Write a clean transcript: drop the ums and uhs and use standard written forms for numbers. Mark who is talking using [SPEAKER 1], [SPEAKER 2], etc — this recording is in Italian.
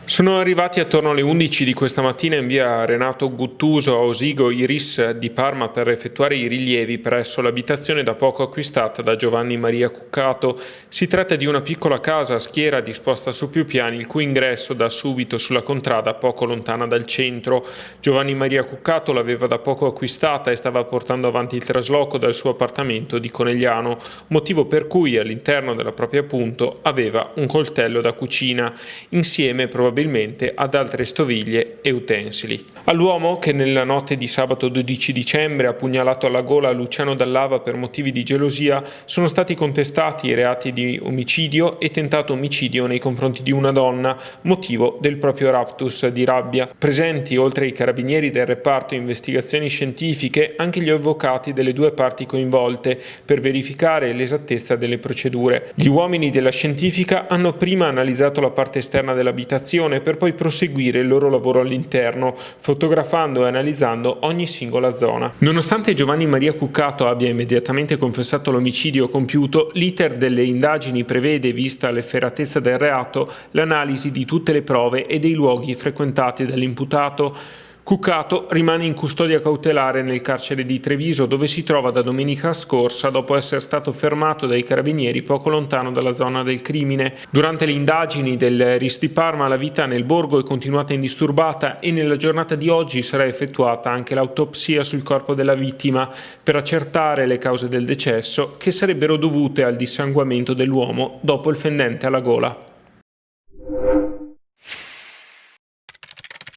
[SPEAKER 1] Sono arrivati attorno alle 11 di questa mattina in via Renato Guttuso a Osigo i RIS di Parma per effettuare i rilievi presso l'abitazione da poco acquistata da Giovanni Maria Cuccato. Si tratta di una piccola casa a schiera disposta su più piani, il cui ingresso dà subito sulla contrada poco lontana dal centro. Giovanni Maria Cuccato l'aveva da poco acquistata e stava portando avanti il trasloco dal suo appartamento di Conegliano, motivo per cui all'interno della propria punto aveva un coltello da cucina, insieme probabilmente ad altre stoviglie e utensili. All'uomo, che nella notte di sabato 12 dicembre ha pugnalato alla gola Luciano Dallava per motivi di gelosia, sono stati contestati i reati di omicidio e tentato omicidio nei confronti di una donna, motivo del proprio raptus di rabbia. Presenti, oltre ai carabinieri del reparto investigazioni scientifiche, anche gli avvocati delle due parti coinvolte per verificare l'esattezza delle procedure. Gli uomini della scientifica hanno prima analizzato la parte esterna dell'abitazione per poi proseguire il loro lavoro all'interno, fotografando e analizzando ogni singola zona. Nonostante Giovanni Maria Cuccato abbia immediatamente confessato l'omicidio compiuto, l'iter delle indagini prevede, vista l'efferatezza del reato, l'analisi di tutte le prove e dei luoghi frequentati dall'imputato. Cuccato rimane in custodia cautelare nel carcere di Treviso, dove si trova da domenica scorsa dopo essere stato fermato dai carabinieri poco lontano dalla zona del crimine. Durante le indagini del RIS di Parma la vita nel borgo è continuata indisturbata e nella giornata di oggi sarà effettuata anche l'autopsia sul corpo della vittima per accertare le cause del decesso, che sarebbero dovute al dissanguamento dell'uomo dopo il fendente alla gola.